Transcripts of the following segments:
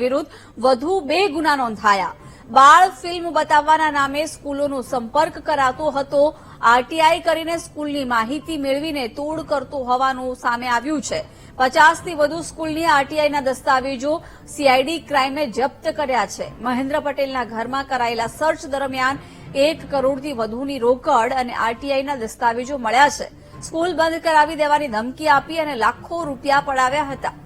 વિરુદ્ધ વધુ 2 ગુના નોંધાયા. બાળ ફિલ્મ બતાવવાના નામે સ્કૂલોનો સંપર્ક કરાતો હતો. આરટીઆઈ કરીને સ્કૂલની માહિતી મેળવીને તોડ કરતો હોવાનું સામે આવ્યું છે. 50થી વધુ સ્કૂલની આરટીઆઈના દસ્તાવેજો સીઆઈડી ક્રાઇમે જપ્ત કર્યા છે. મહેન્દ્ર પટેલના ઘરમાં કરાયેલા સર્ચ દરમિયાન 1 કરોડથી વધુની રોકડ અને આરટીઆઈના દસ્તાવેજો મળ્યા છે. સ્કૂલ બંધ કરાવી દેવાની ધમકી આપી અને લાખો રૂપિયા પડાવ્યા હતા.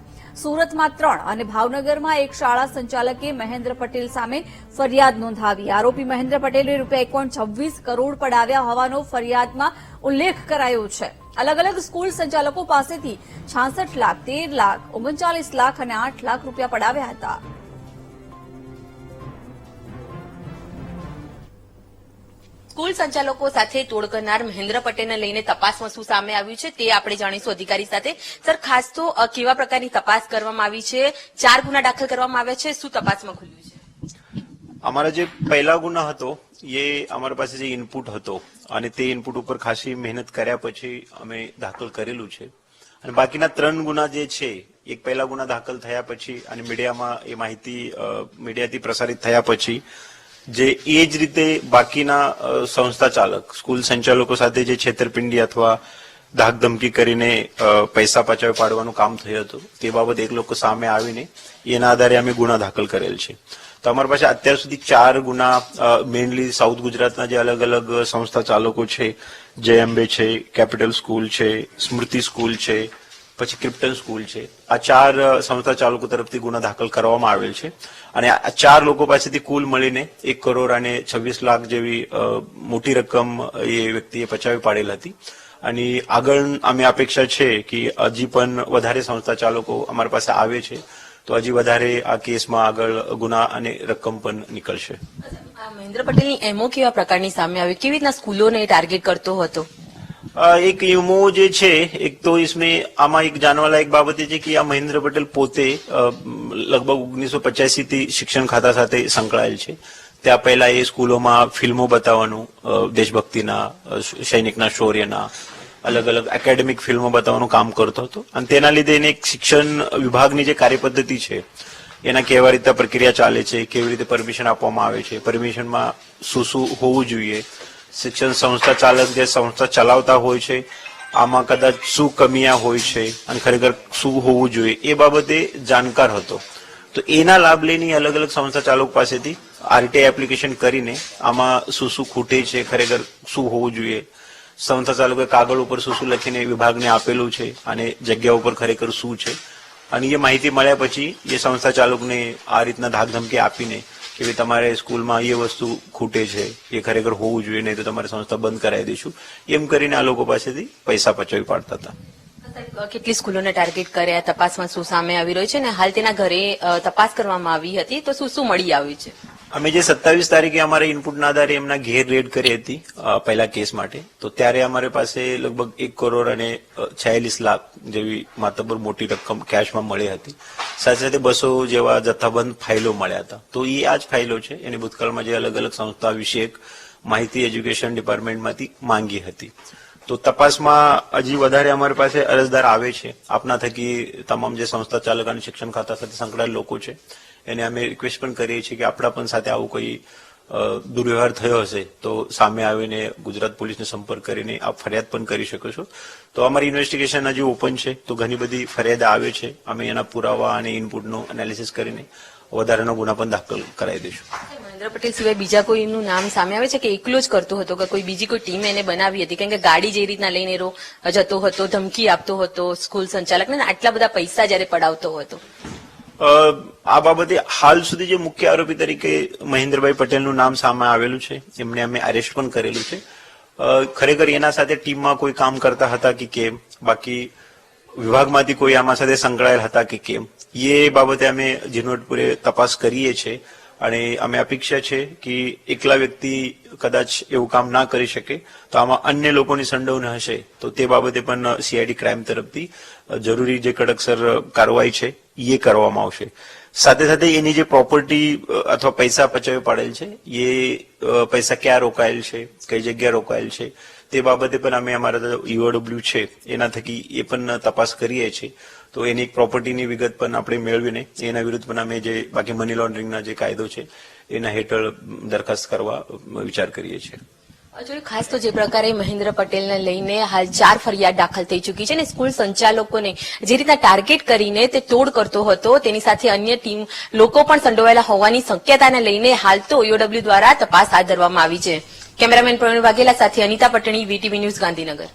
સુરતમાં 3 અને ભાવનગરમાં 1 શાળા સંચાલકે મહેન્દ્ર પટેલ સામે ફરિયાદ નોંધાવી. આરોપી મહેન્દ્ર પટેલે રૂપિયા 1.26 કરોડ પડાવ્યા હોવાનો ફરિયાદમાં ઉલ્લેખ કરાયો છે. અલગ અલગ સ્કૂલ સંચાલકો પાસેથી 66 લાખ, 13 લાખ, 39 લાખ અને 8 લાખ રૂપિયા પડાવ્યા હતા. સ્કૂલ સંચાલકો સાથે તોડ કરનાર મહેન્દ્ર પટેલને લઈને તપાસમાં શું સામે આવ્યું છે તે આપણે જાણીશું અધિકારી સાથે. સર, ખાસ તો કેવા પ્રકારની તપાસ કરવામાં આવી છે? 4 ગુના દાખલ કરવામાં આવ્યા છે. શું તપાસમાં ખુલ્યું છે? અમારા જે પહેલા ગુના હતો એ અમારા પાસે જે ઇનપુટ હતો અને તે ઇનપુટ ઉપર ખાસી મહેનત કર્યા પછી અમે દાખલ કરેલું છે. અને બાકીના 3 ગુના જે છે, એક પહેલા ગુના દાખલ થયા પછી અને મીડિયામાં એ માહિતી મીડિયાથી પ્રસારિત થયા પછી જે એ જ રીતે બાકીના સંસ્થા ચાલક સ્કૂલ સંચાલકો સાથે જે છેતરપિંડી અથવા ધાકધમકી કરીને પૈસા પચાવી પાડવાનું કામ થયું હતું તે બાબત એક લોકો સામે આવીને એના આધારે અમે ગુના દાખલ કરેલ છે. તો અમારી પાસે અત્યાર સુધી 4 ગુના મેઇનલી સાઉથ ગુજરાતના જે અલગ અલગ સંસ્થા ચાલકો છે, જેએમબે છે, કેપિટલ સ્કૂલ છે, સ્મૃતિ સ્કૂલ છે, પછી ક્રિપ્ટન સ્કૂલ છે, આ 4 સંસ્થા ચાલકો તરફથી ગુના દાખલ કરવામાં આવેલ છે. અને આ 4 લોકો પાસેથી કુલ મળીને 1 કરોડ અને 26 લાખ જેવી મોટી રકમ એ વ્યક્તિએ પચાવી પાડેલ હતી. અને આગળ અમે અપેક્ષા છે કે હજી પણ વધારે સંસ્થા ચાલકો અમારી પાસે આવે છે તો હજી વધારે આ કેસમાં આગળ ગુના અને રકમ પણ નીકળશે. મહેન્દ્ર પટેલની એમઓ કેવા પ્રકારની સામે આવી? કેવી રીતના સ્કૂલોને ટાર્ગેટ કરતો હતો? એક ઈમો જે છે, એક તો इसमें આમાં એક જાણવા લાયક બાબત એ છે કે આ મહેન્દ્ર પટેલ પોતે લગભગ 1985 થી શિક્ષણ ખાતા સાથે સંકળાયેલ છે. ત્યાં પહેલા એ સ્કૂલોમાં ફિલ્મો બતાવવાનું, દેશભક્તિના, સૈનિકના શૌર્યના, અલગ અલગ એકેડેમિક ફિલ્મો બતાવવાનું કામ કરતો હતો. અને તેના લીધે એને એક શિક્ષણ વિભાગની જે કાર્યપદ્ધતિ છે એના કેવા રીતે પ્રક્રિયા ચાલે છે, કેવી રીતે પરમિશન આપવામાં આવે છે, પરમિશનમાં શું શું હોવું જોઈએ, શિક્ષણ સંસ્થા ચાલક જે સંસ્થા ચલાવતા હોય છે આમાં કદાચ શું કમિયા હોય છે અને ખરેખર શું હોવું જોઈએ એ બાબતે જાણકાર હતો. તો એના લાભ લઈને અલગ અલગ સંસ્થા ચાલક પાસેથી આરટીઆઈ એપ્લિકેશન કરીને આમાં શું શું ખૂટે છે, ખરેખર શું હોવું જોઈએ, સંસ્થા ચાલકોએ કાગળ ઉપર શું શું લખીને વિભાગને આપેલું છે અને જગ્યા ઉપર ખરેખર શું છે. અને એ માહિતી મળ્યા પછી એ સંસ્થા ચાલકને આ રીતના ધાકધમકી આપીને કે તમારે સ્કૂલમાં એ વસ્તુ ખૂટે છે, એ ખરેખર હોવું જોઈએ, નહીં તો તમારે સંસ્થા બંધ કરાવી દઈશું, એમ કરીને આ લોકો પાસેથી પૈસા પચાવી પાડતા હતા. કેટલી સ્કૂલોને ટાર્ગેટ કર્યા? તપાસમાં શું સામે આવી રહ્યું છે અને હાલ તેના ઘરે તપાસ કરવામાં આવી હતી તો શું શું મળી આવ્યું છે? અમે જે 27 તારીખે અમારા ઇનપુટના આધારે એમના ઘેર રેડ કરી હતી પહેલા કેસ માટે, તો ત્યારે અમારી પાસે લગભગ 1 કરોડ અને 46 લાખ જેવી માતબર મોટી રકમ કેશમાં મળી હતી. સાથે સાથે 200 જેવા જથ્થાબંધ ફાઇલો મળ્યા હતા. તો એ આ જ ફાઇલો છે એની ભૂતકાળમાં જે અલગ અલગ સંસ્થા વિશે માહિતી એજ્યુકેશન ડિપાર્ટમેન્ટમાંથી માંગી હતી. તો તપાસમાં હજી વધારે અમારી પાસે અરજદાર આવે છે. આપના થકી તમામ જે સંસ્થા ચાલક અને શિક્ષણ ખાતા સાથે સંકળાયેલ લોકો છે એને અમે રિક્વેસ્ટ પણ કરીએ છીએ કે આપણા પણ સાથે આવું કોઈ દુર્વ્યવહાર થયો હશે તો સામે આવીને ગુજરાત પોલીસને સંપર્ક કરીને આપ ફરિયાદ પણ કરી શકો છો. તો અમારી ઇન્વેસ્ટિગેશન હજી ઓપન છે, તો ઘણી બધી ફરિયાદ આવે છે. અમે એના પુરાવા અને ઇનપુટનું એનાલિસિસ કરીને વધારાનો ગુના પણ દાખલ કરાવી દઈશું. મહેન્દ્ર પટેલ સિવાય બીજા કોઈનું નામ સામે આવે છે કે એકલો જ કરતો હતો કે કોઈ બીજી કોઈ ટીમ એને બનાવી હતી? કેમ કે ગાડી જે રીતના લઈને જતો હતો, ધમકી આપતો હતો સ્કૂલ સંચાલકને, આટલા બધા પૈસા જયારે પડાવતો હતો. આ બાબતે હાલ સુધી જે મુખ્ય આરોપી તરીકે મહેન્દ્રભાઈ પટેલનું નામ સામે આવેલું છે, એમને અમે અરેસ્ટ પણ કરેલું છે. ખરેખર એના સાથે ટીમમાં કોઈ કામ કરતા હતા કે કેમ, બાકી વિભાગમાંથી કોઈ આમાં સાથે સંકળાયેલ હતા કે કેમ, એ બાબતે અમે ઝીણવટપૂરે તપાસ કરીએ છીએ. અને અમે અપેક્ષા છે કે એકલા વ્યક્તિ કદાચ એવું કામ ના કરી શકે, તો આમાં અન્ય લોકોની સંડોવણી હશે તો તે બાબતે પણ સીઆઈડી ક્રાઇમ તરફથી જરૂરી જે કડકસર કાર્યવાહી છે એ કરવામાં આવશે. સાથે સાથે એની જે પ્રોપર્ટી અથવા પૈસા પચાવી પાડેલ છે એ પૈસા ક્યાં રોકાયેલ છે, કઈ જગ્યા રોકાયેલ છે, તે બાબતે પણ અમે અમારા ઈઓડબ્લ્યુ છે એના થકી એ પણ તપાસ કરીએ છીએ. તો એની એક પ્રોપર્ટીની વિગત પણ આપણે મેળવીને એના વિરુદ્ધ પણ અમે જે બાકી મની લોન્ડરિંગના જે કાયદો છે એના હેઠળ દરખાસ્ત કરવા વિચાર કરીએ છીએ. જોયું ખાસ તો જે પ્રકારે મહેન્દ્ર પટેલને લઈને હાલ 4 ફરિયાદ દાખલ થઈ ચૂકી છે અને સ્કૂલ સંચાલકોને જે રીતના ટાર્ગેટ કરીને તે તોડ કરતો હતો તેની સાથે અન્ય ટીમ લોકો પણ સંડોવાયેલા હોવાની શક્યતાને લઈને હાલ તો EOW દ્વારા તપાસ હાથ ધરવામાં આવી છે. કેમેરામેન પ્રવીણ વાઘેલા સાથે અનિતા પટણી, VTV ન્યૂઝ, ગાંધીનગર.